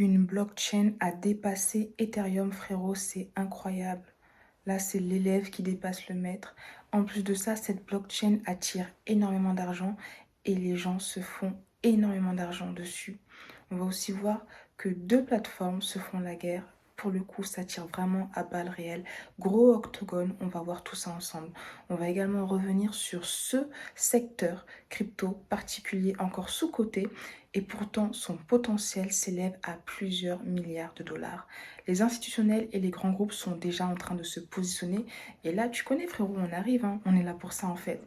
Une blockchain a dépassé Ethereum, frérot, c'est incroyable. Là, c'est l'élève qui dépasse le maître. En plus de ça, cette blockchain attire énormément d'argent et les gens se font énormément d'argent dessus. On va aussi voir que deux plateformes se font la guerre. Pour le coup, ça tire vraiment à balles réelles. Gros octogone, on va voir tout ça ensemble. On va également revenir sur ce secteur crypto particulier encore sous-coté et pourtant son potentiel s'élève à plusieurs milliards de dollars. Les institutionnels et les grands groupes sont déjà en train de se positionner. Et là, tu connais, frérot, on arrive, hein, on est là pour ça en fait.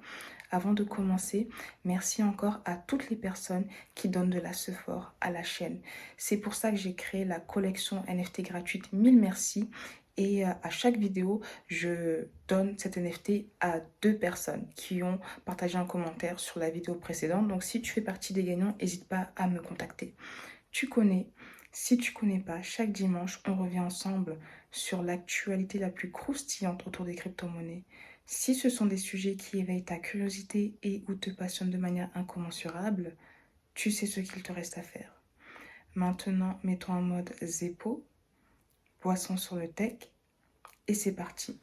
Avant de commencer, merci encore à toutes les personnes qui donnent de la sephore à la chaîne. C'est pour ça que j'ai créé la collection NFT gratuite 1000 merci. Et à chaque vidéo, je donne cet NFT à deux personnes qui ont partagé un commentaire sur la vidéo précédente. Donc si tu fais partie des gagnants, n'hésite pas à me contacter. Tu connais. Si tu connais pas, chaque dimanche, on revient ensemble sur l'actualité la plus croustillante autour des crypto-monnaies. Si ce sont des sujets qui éveillent ta curiosité et ou te passionnent de manière incommensurable, tu sais ce qu'il te reste à faire. Maintenant, mets-toi en mode Zeppo, boisson sur le tech, et c'est parti.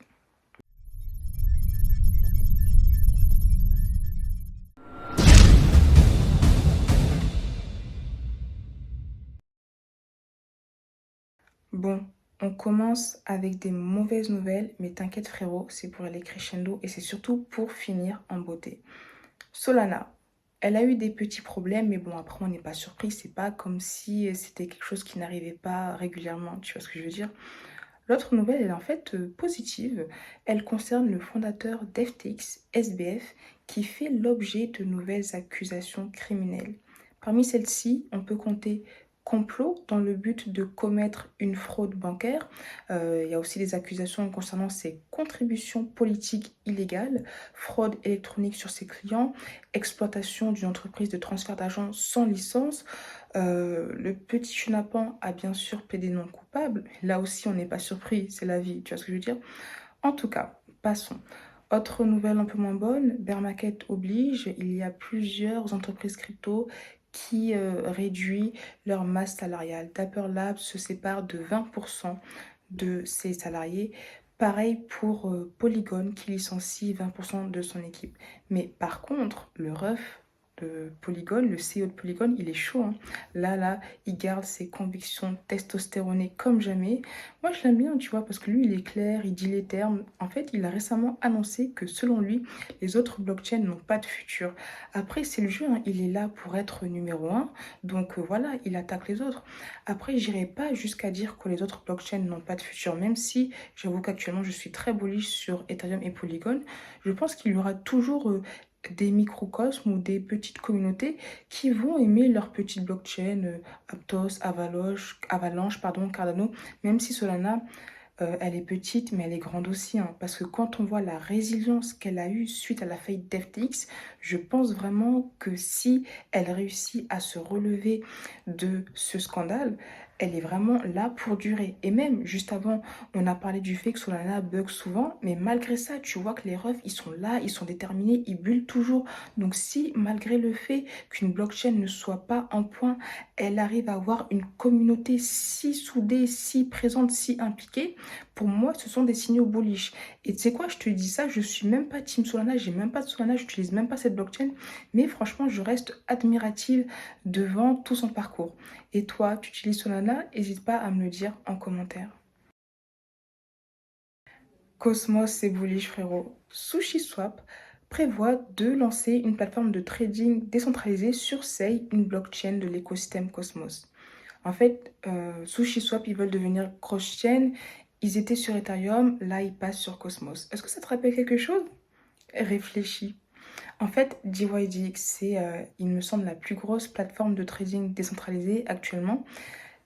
Bon, on commence avec des mauvaises nouvelles, mais t'inquiète frérot, c'est pour aller crescendo et c'est surtout pour finir en beauté. Solana, elle a eu des petits problèmes, mais bon, après, on n'est pas surpris. C'est pas comme si c'était quelque chose qui n'arrivait pas régulièrement. Tu vois ce que je veux dire? L'autre nouvelle, elle est en fait positive. Elle concerne le fondateur d'FTX, SBF, qui fait l'objet de nouvelles accusations criminelles. Parmi celles-ci, on peut compter complot dans le but de commettre une fraude bancaire. Il y a aussi des accusations concernant ses contributions politiques illégales, fraude électronique sur ses clients, exploitation d'une entreprise de transfert d'argent sans licence. Le petit chenapan a bien sûr plaidé non coupable. Là aussi, on n'est pas surpris, c'est la vie, tu vois ce que je veux dire? En tout cas, passons. Autre nouvelle un peu moins bonne, bear market oblige, il y a plusieurs entreprises crypto qui réduisent leur masse salariale. Dapper Labs se sépare de 20% de ses salariés. Pareil pour Polygon qui licencie 20% de son équipe. Mais par contre, le ref de Polygon, le CEO de Polygon, il est chaud, hein. Là, il garde ses convictions testostéronées comme jamais. Moi, je l'aime bien, tu vois, parce que lui, il est clair, il dit les termes. En fait, il a récemment annoncé que selon lui, les autres blockchains n'ont pas de futur. Après, c'est le jeu, hein, il est là pour être numéro un. Donc voilà, il attaque les autres. Après, j'irai pas jusqu'à dire que les autres blockchains n'ont pas de futur, même si j'avoue qu'actuellement, je suis très bullish sur Ethereum et Polygon. Je pense qu'il y aura toujours des microcosmes ou des petites communautés qui vont aimer leur petite blockchain, Aptos, Avalanche, pardon, Cardano, même si Solana, elle est petite, mais elle est grande aussi, hein, parce que quand on voit la résilience qu'elle a eue suite à la faillite d'FTX, je pense vraiment que si elle réussit à se relever de ce scandale, elle est vraiment là pour durer. Et même, juste avant, on a parlé du fait que Solana bug souvent, mais malgré ça, tu vois que les refs, ils sont là, ils sont déterminés, ils bullent toujours. Donc si, malgré le fait qu'une blockchain ne soit pas en point, elle arrive à avoir une communauté si soudée, si présente, si impliquée, pour moi, ce sont des signaux bullish. Et tu sais quoi, je te dis ça, je suis même pas Team Solana, j'ai même pas de Solana, j'utilise même pas cette blockchain, mais franchement, je reste admirative devant tout son parcours. Et toi, tu utilises Solana? N'hésite pas à me le dire en commentaire. Cosmos, c'est bullish, frérot. SushiSwap prévoit de lancer une plateforme de trading décentralisée sur Sei, une blockchain de l'écosystème Cosmos. En fait, SushiSwap, ils veulent devenir cross-chain. Ils étaient sur Ethereum, là, ils passent sur Cosmos. Est-ce que ça te rappelle quelque chose? Réfléchis. En fait, DYDX, c'est, il me semble, la plus grosse plateforme de trading décentralisée actuellement.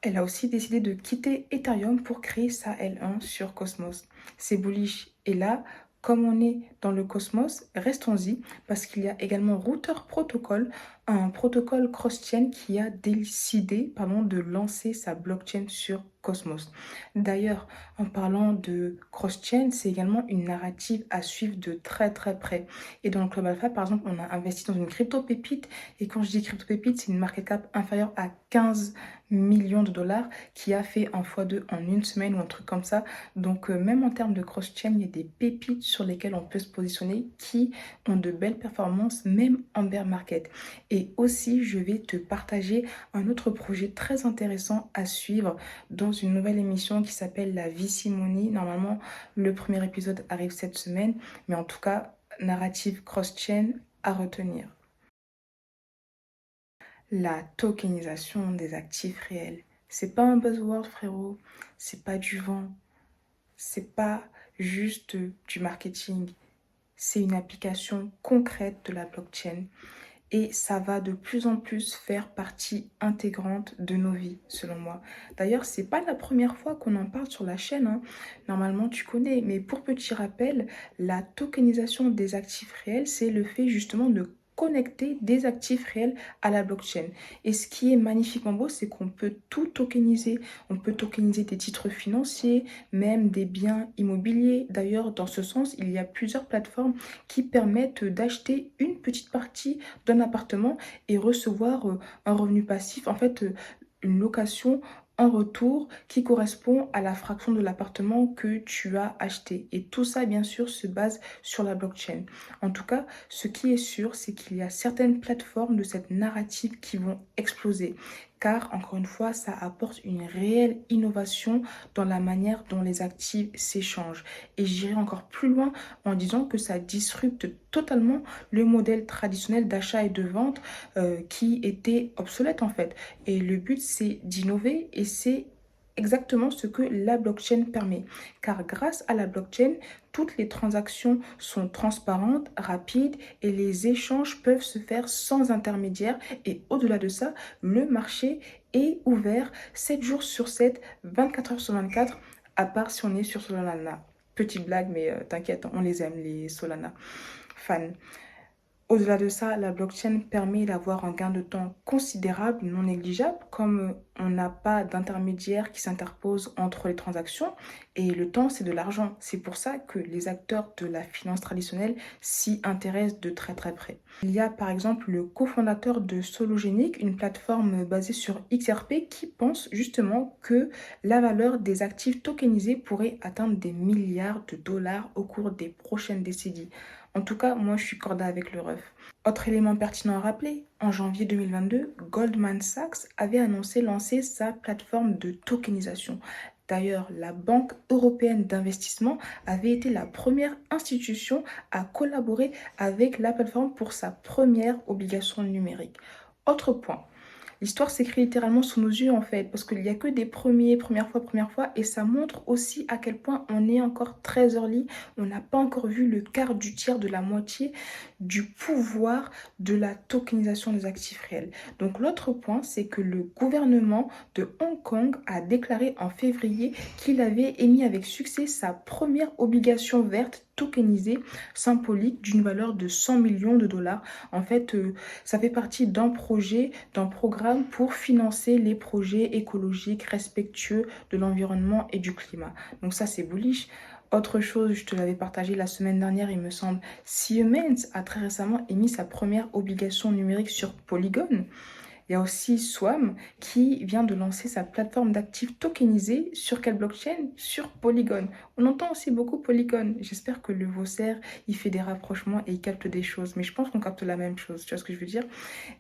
Elle a aussi décidé de quitter Ethereum pour créer sa L1 sur Cosmos. C'est bullish. Et là, comme on est dans le Cosmos, restons-y parce qu'il y a également Router Protocol un protocole cross-chain qui a décidé de lancer sa blockchain sur Cosmos. D'ailleurs, en parlant de cross-chain, c'est également une narrative à suivre de très très près. Et dans le Club Alpha, par exemple, on a investi dans une crypto-pépite. Et quand je dis crypto-pépite, c'est une market cap inférieure à 15 millions de dollars qui a fait un x2 en une semaine ou un truc comme ça. Donc, même en termes de cross-chain, il y a des pépites sur lesquelles on peut se positionner qui ont de belles performances, même en bear market. Et aussi, je vais te partager un autre projet très intéressant à suivre dans une nouvelle émission qui s'appelle la VC Money. Normalement, le premier épisode arrive cette semaine, mais en tout cas, narrative cross-chain à retenir. La tokenisation des actifs réels. C'est pas un buzzword, frérot. C'est pas du vent. C'est pas juste du marketing. C'est une application concrète de la blockchain. Et ça va de plus en plus faire partie intégrante de nos vies, selon moi. D'ailleurs, c'est pas la première fois qu'on en parle sur la chaîne, hein. Normalement, tu connais. Mais pour petit rappel, la tokenisation des actifs réels, c'est le fait justement de connecter des actifs réels à la blockchain. Et ce qui est magnifiquement beau, c'est qu'on peut tout tokeniser. On peut tokeniser des titres financiers, même des biens immobiliers. D'ailleurs, dans ce sens, il y a plusieurs plateformes qui permettent d'acheter une petite partie d'un appartement et recevoir un revenu passif, en fait, une location en retour qui correspond à la fraction de l'appartement que tu as acheté. Et tout ça, bien sûr, se base sur la blockchain. En tout cas, ce qui est sûr, c'est qu'il y a certaines plateformes de cette narrative qui vont exploser. Car, encore une fois, ça apporte une réelle innovation dans la manière dont les actifs s'échangent. Et j'irai encore plus loin en disant que ça disrupte totalement le modèle traditionnel d'achat et de vente qui était obsolète en fait. Et le but, c'est d'innover et c'est exactement ce que la blockchain permet. Car grâce à la blockchain, toutes les transactions sont transparentes, rapides et les échanges peuvent se faire sans intermédiaire. Et au-delà de ça, le marché est ouvert 7 jours sur 7, 24 heures sur 24, à part si on est sur Solana. Petite blague, mais t'inquiète, on les aime, les Solana fans. Au-delà de ça, la blockchain permet d'avoir un gain de temps considérable, non négligeable, comme on n'a pas d'intermédiaire qui s'interpose entre les transactions. Et le temps, c'est de l'argent. C'est pour ça que les acteurs de la finance traditionnelle s'y intéressent de très très près. Il y a par exemple le cofondateur de Sologenic, une plateforme basée sur XRP, qui pense justement que la valeur des actifs tokenisés pourrait atteindre des milliards de dollars au cours des prochaines décennies. En tout cas, moi, je suis corda avec le ref. Autre élément pertinent à rappeler, en janvier 2022, Goldman Sachs avait annoncé lancer sa plateforme de tokenisation. D'ailleurs, la Banque européenne d'investissement avait été la première institution à collaborer avec la plateforme pour sa première obligation numérique. Autre point, l'histoire s'écrit littéralement sous nos yeux en fait, parce qu'il n'y a que des premières fois, et ça montre aussi à quel point on est encore très early, on n'a pas encore vu le quart du tiers de la moitié du pouvoir de la tokenisation des actifs réels. Donc l'autre point, c'est que le gouvernement de Hong Kong a déclaré en février qu'il avait émis avec succès sa première obligation verte tokenisée symbolique d'une valeur de 100 millions de dollars. En fait, ça fait partie d'un projet, d'un programme pour financer les projets écologiques respectueux de l'environnement et du climat. Donc ça, c'est bullish. Autre chose, je te l'avais partagé la semaine dernière, il me semble, Siemens a très récemment émis sa première obligation numérique sur Polygon. Il y a aussi Swarm qui vient de lancer sa plateforme d'actifs tokenisés. Sur quelle blockchain? Sur Polygon. On entend aussi beaucoup Polygon. J'espère que le Vaucer, il fait des rapprochements et il capte des choses. Mais je pense qu'on capte la même chose. Tu vois ce que je veux dire?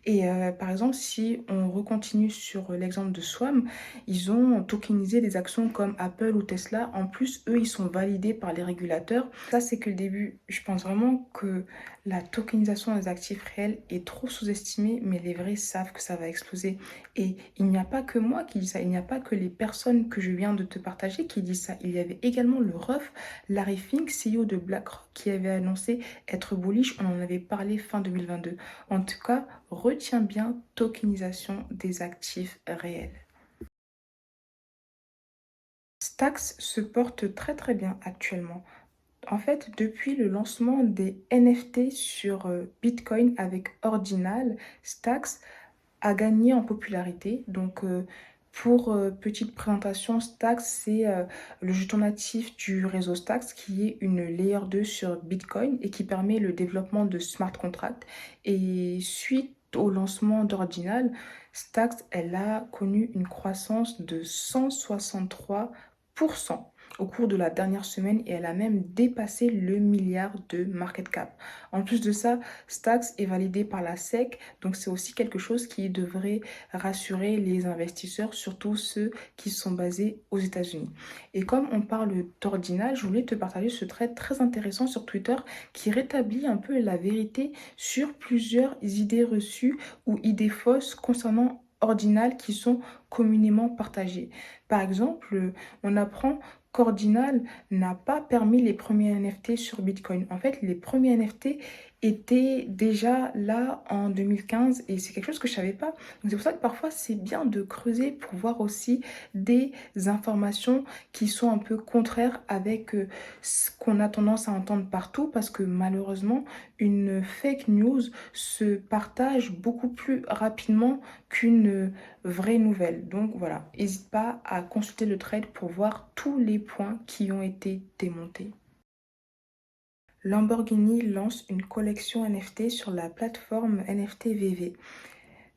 Et par exemple, si on recontinue sur l'exemple de Swarm, ils ont tokenisé des actions comme Apple ou Tesla. En plus, eux, ils sont validés par les régulateurs. Ça, c'est que le début. Je pense vraiment que la tokenisation des actifs réels est trop sous-estimée, mais les vrais savent que ça va exploser. Et il n'y a pas que moi qui dis ça, il n'y a pas que les personnes que je viens de te partager qui disent ça. Il y avait également le ref Larry Fink, CEO de BlackRock, qui avait annoncé être bullish. On en avait parlé fin 2022. En tout cas, retiens bien tokenisation des actifs réels. Stax se porte très très bien actuellement. En fait, depuis le lancement des NFT sur Bitcoin avec Ordinal, Stacks a gagné en popularité. Donc, pour petite présentation, Stacks, c'est le jeton natif du réseau Stacks qui est une layer 2 sur Bitcoin et qui permet le développement de smart contracts. Et suite au lancement d'Ordinal, Stacks, elle a connu une croissance de 163% au cours de la dernière semaine et elle a même dépassé le milliard de market cap. En plus de ça, Stacks est validé par la SEC, donc c'est aussi quelque chose qui devrait rassurer les investisseurs, surtout ceux qui sont basés aux États-Unis. Et comme on parle d'ordinal, je voulais te partager ce trait très intéressant sur Twitter qui rétablit un peu la vérité sur plusieurs idées reçues ou idées fausses concernant Ordinal qui sont communément partagées. Par exemple, on apprend qu'Ordinal n'a pas permis les premiers NFT sur Bitcoin. En fait, les premiers NFT étaient déjà là en 2015 et c'est quelque chose que je savais pas. Donc c'est pour ça que parfois c'est bien de creuser pour voir aussi des informations qui sont un peu contraires avec ce qu'on a tendance à entendre partout parce que malheureusement une fake news se partage beaucoup plus rapidement qu'une vraie nouvelle. Donc voilà, n'hésite pas à consulter le trade pour voir tous les points qui ont été démontés. Lamborghini lance une collection NFT sur la plateforme NFT VV.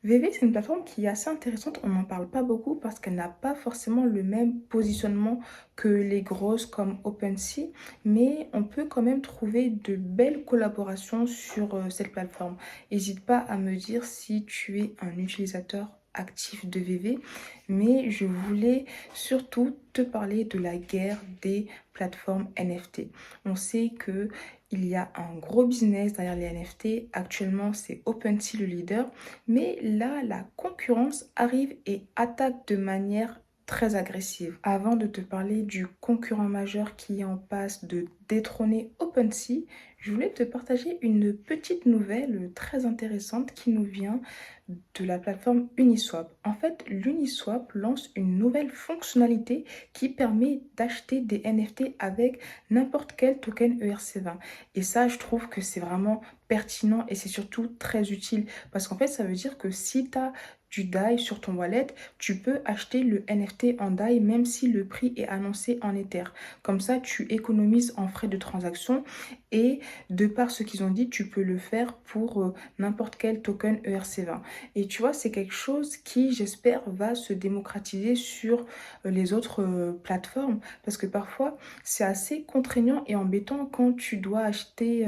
VV, c'est une plateforme qui est assez intéressante, on n'en parle pas beaucoup parce qu'elle n'a pas forcément le même positionnement que les grosses comme OpenSea, mais on peut quand même trouver de belles collaborations sur cette plateforme. N'hésite pas à me dire si tu es un utilisateur actif de VV, mais je voulais surtout te parler de la guerre des plateformes NFT. On sait que il y a un gros business derrière les NFT. Actuellement, c'est OpenSea le leader. Mais là, la concurrence arrive et attaque de manière très agressive. Avant de te parler du concurrent majeur qui est en passe de détrôner OpenSea, je voulais te partager une petite nouvelle très intéressante qui nous vient de la plateforme Uniswap. En fait, l'Uniswap lance une nouvelle fonctionnalité qui permet d'acheter des NFT avec n'importe quel token ERC20. Et ça, je trouve que c'est vraiment pertinent et c'est surtout très utile parce qu'en fait, ça veut dire que si tu as du DAI sur ton wallet, tu peux acheter le NFT en DAI même si le prix est annoncé en Ether. Comme ça, tu économises en frais de transaction et de par ce qu'ils ont dit, tu peux le faire pour n'importe quel token ERC20. Et tu vois, c'est quelque chose qui, j'espère, va se démocratiser sur les autres plateformes parce que parfois, c'est assez contraignant et embêtant quand tu dois acheter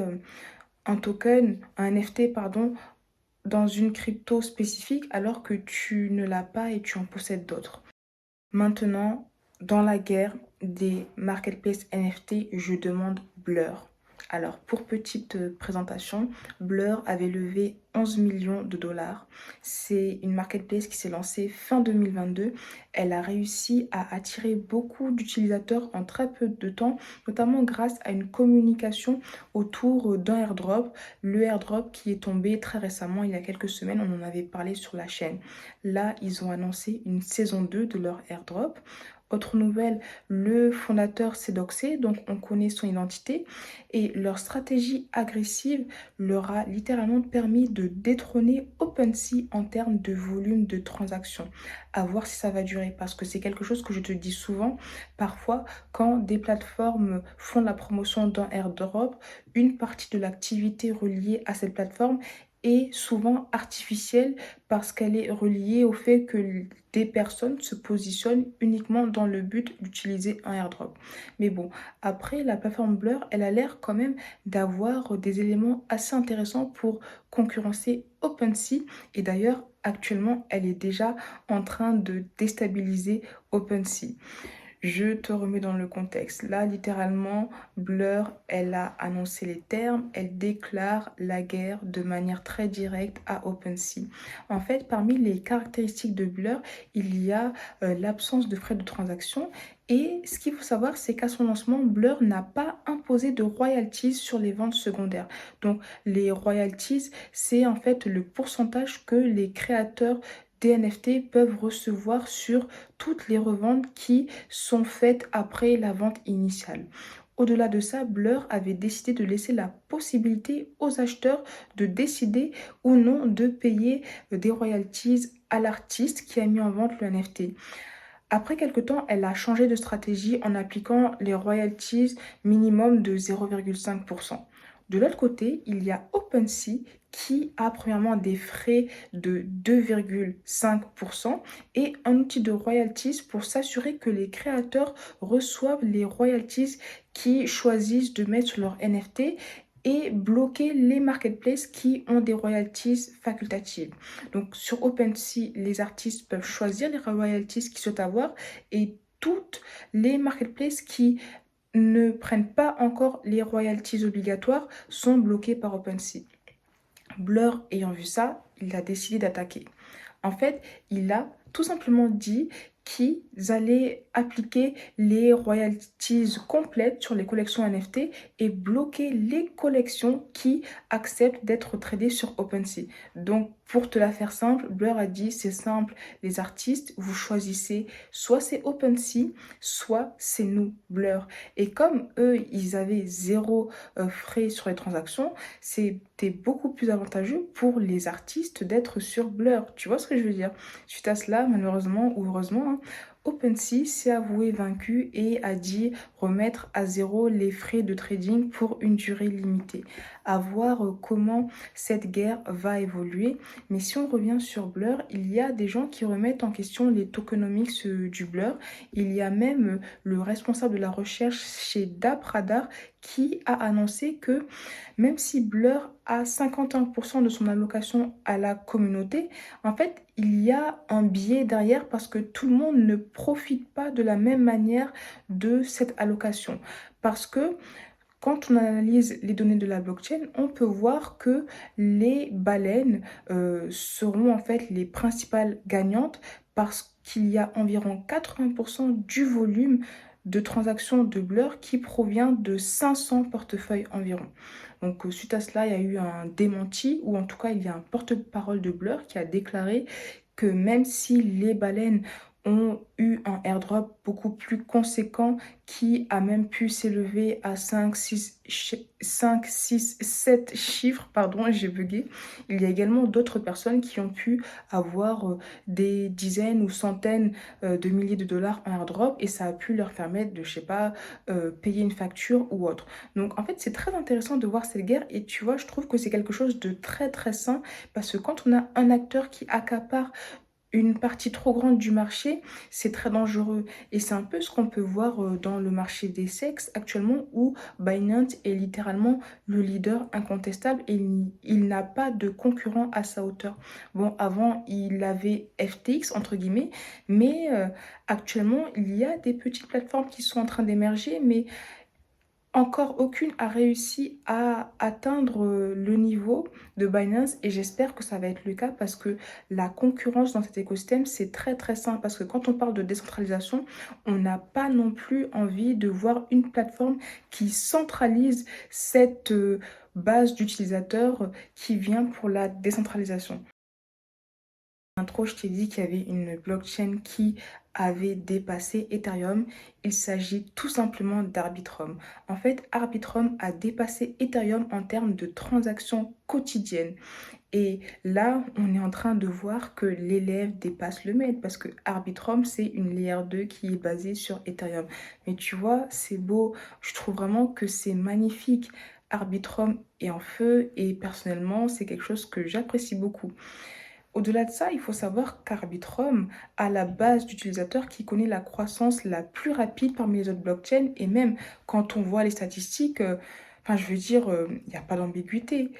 un token, un NFT, pardon, dans une crypto spécifique alors que tu ne l'as pas et tu en possèdes d'autres. Maintenant, dans la guerre des marketplaces NFT, je demande Blur. Alors, pour petite présentation, Blur avait levé 11 millions de dollars. C'est une marketplace qui s'est lancée fin 2022. Elle a réussi à attirer beaucoup d'utilisateurs en très peu de temps, notamment grâce à une communication autour d'un airdrop. Le airdrop qui est tombé très récemment, il y a quelques semaines, on en avait parlé sur la chaîne. Là, ils ont annoncé une saison 2 de leur airdrop. Autre nouvelle, le fondateur s'est doxé, donc on connaît son identité. Et leur stratégie agressive leur a littéralement permis de détrôner OpenSea en termes de volume de transactions. À voir si ça va durer, parce que c'est quelque chose que je te dis souvent. Parfois, quand des plateformes font la promotion d'un airdrop, une partie de l'activité reliée à cette plateforme est souvent artificielle parce qu'elle est reliée au fait que des personnes se positionnent uniquement dans le but d'utiliser un airdrop. Mais bon, après, la plateforme Blur, elle a l'air quand même d'avoir des éléments assez intéressants pour concurrencer OpenSea. Et d'ailleurs, actuellement, elle est déjà en train de déstabiliser OpenSea. Je te remets dans le contexte. Là, littéralement, Blur, elle a annoncé les termes, elle déclare la guerre de manière très directe à OpenSea. En fait, parmi les caractéristiques de Blur, il y a l'absence de frais de transaction. Et ce qu'il faut savoir, c'est qu'à son lancement, Blur n'a pas imposé de royalties sur les ventes secondaires. Donc, les royalties, c'est en fait le pourcentage que les créateurs des NFT peuvent recevoir sur toutes les reventes qui sont faites après la vente initiale. Au-delà de ça, Blur avait décidé de laisser la possibilité aux acheteurs de décider ou non de payer des royalties à l'artiste qui a mis en vente le NFT. Après quelque temps, elle a changé de stratégie en appliquant les royalties minimum de 0,5%. De l'autre côté, il y a OpenSea qui a premièrement des frais de 2,5% et un outil de royalties pour s'assurer que les créateurs reçoivent les royalties qu'ils choisissent de mettre sur leur NFT et bloquer les marketplaces qui ont des royalties facultatives. Donc sur OpenSea, les artistes peuvent choisir les royalties qu'ils souhaitent avoir et toutes les marketplaces qui ne prennent pas encore les royalties obligatoires sont bloquées par OpenSea. Blur ayant vu ça, il a décidé d'attaquer. En fait, il a tout simplement dit qu'ils allaient appliquer les royalties complètes sur les collections NFT et bloquer les collections qui acceptent d'être tradées sur OpenSea. Donc, pour te la faire simple, Blur a dit, c'est simple, les artistes, vous choisissez soit c'est OpenSea, soit c'est nous, Blur. Et comme eux, ils avaient zéro frais sur les transactions, c'était beaucoup plus avantageux pour les artistes d'être sur Blur. Tu vois ce que je veux dire? Suite à cela, malheureusement ou heureusement, hein, OpenSea s'est avoué vaincu et a dit remettre à zéro les frais de trading pour une durée limitée. À voir comment cette guerre va évoluer. Mais si on revient sur Blur, il y a des gens qui remettent en question les tokenomics du Blur. Il y a même le responsable de la recherche chez DappRadar qui a annoncé que même si Blur a 51% de son allocation à la communauté, en fait, il y a un biais derrière parce que tout le monde ne profite pas de la même manière de cette allocation. Parce que quand on analyse les données de la blockchain, on peut voir que les baleines seront en fait les principales gagnantes parce qu'il y a environ 80% du volume de transactions de Blur qui provient de 500 portefeuilles environ. Donc suite à cela, il y a eu un démenti, ou en tout cas il y a un porte-parole de Blur qui a déclaré que même si les baleines ont eu un airdrop beaucoup plus conséquent qui a même pu s'élever à 5, 6, 7 chiffres, pardon, j'ai bugué. Il y a également d'autres personnes qui ont pu avoir des dizaines ou centaines de milliers de dollars en airdrop et ça a pu leur permettre de, je sais pas, payer une facture ou autre. Donc en fait, c'est très intéressant de voir cette guerre et tu vois, je trouve que c'est quelque chose de très très sain parce que quand on a un acteur qui accapare une partie trop grande du marché, c'est très dangereux. Et c'est un peu ce qu'on peut voir dans le marché des sexes actuellement où Binance est littéralement le leader incontestable et il n'a pas de concurrent à sa hauteur. Bon, avant, il avait FTX, entre guillemets, mais actuellement, il y a des petites plateformes qui sont en train d'émerger, mais encore aucune a réussi à atteindre le niveau de Binance et j'espère que ça va être le cas parce que la concurrence dans cet écosystème, c'est très très sain parce que quand on parle de décentralisation, on n'a pas non plus envie de voir une plateforme qui centralise cette base d'utilisateurs qui vient pour la décentralisation. Intro, je t'ai dit qu'il y avait une blockchain qui avait dépassé Ethereum. Il s'agit tout simplement d'Arbitrum. En fait, Arbitrum a dépassé Ethereum en termes de transactions quotidiennes. Et là, on est en train de voir que l'élève dépasse le maître parce que Arbitrum, c'est une layer 2 qui est basée sur Ethereum. Mais tu vois, c'est beau. Je trouve vraiment que c'est magnifique. Arbitrum est en feu et personnellement, c'est quelque chose que j'apprécie beaucoup. Au-delà de ça, il faut savoir qu'Arbitrum a la base d'utilisateurs qui connaît la croissance la plus rapide parmi les autres blockchains. Et même quand on voit les statistiques, enfin, je veux dire, il n'y a pas d'ambiguïté.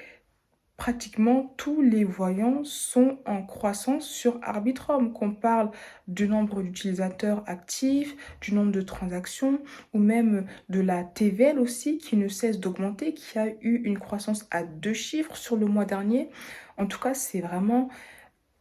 Pratiquement tous les voyants sont en croissance sur Arbitrum, qu'on parle du nombre d'utilisateurs actifs, du nombre de transactions ou même de la TVL aussi qui ne cesse d'augmenter, qui a eu une croissance à 2 chiffres sur le mois dernier. En tout cas, c'est vraiment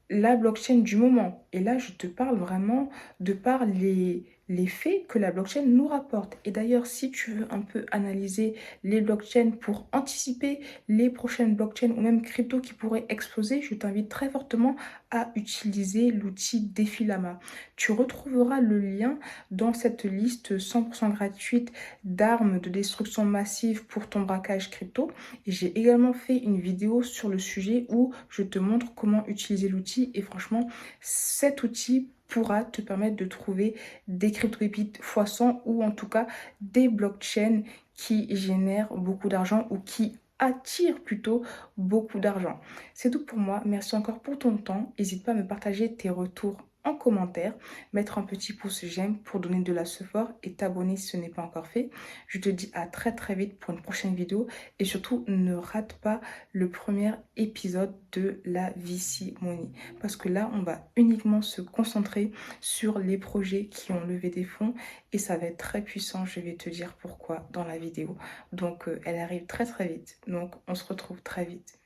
la blockchain du moment. Et là, je te parle vraiment de par les faits que la blockchain nous rapporte. Et d'ailleurs, si tu veux un peu analyser les blockchains pour anticiper les prochaines blockchains ou même crypto qui pourraient exploser, je t'invite très fortement à utiliser l'outil Defilama. Tu retrouveras le lien dans cette liste 100% gratuite d'armes de destruction massive pour ton braquage crypto. Et j'ai également fait une vidéo sur le sujet où je te montre comment utiliser l'outil. Et franchement, cet outil pourra te permettre de trouver des crypto-pépites x100 ou en tout cas des blockchains qui génèrent beaucoup d'argent ou qui attirent plutôt beaucoup d'argent. C'est tout pour moi. Merci encore pour ton temps. N'hésite pas à me partager tes retours en commentaire, mettre un petit pouce j'aime pour donner de la support et t'abonner si ce n'est pas encore fait. Je te dis à très très vite pour une prochaine vidéo et surtout ne rate pas le premier épisode de la VC Money parce que là on va uniquement se concentrer sur les projets qui ont levé des fonds et ça va être très puissant, je vais te dire pourquoi dans la vidéo. Donc elle arrive très très vite, donc on se retrouve très vite.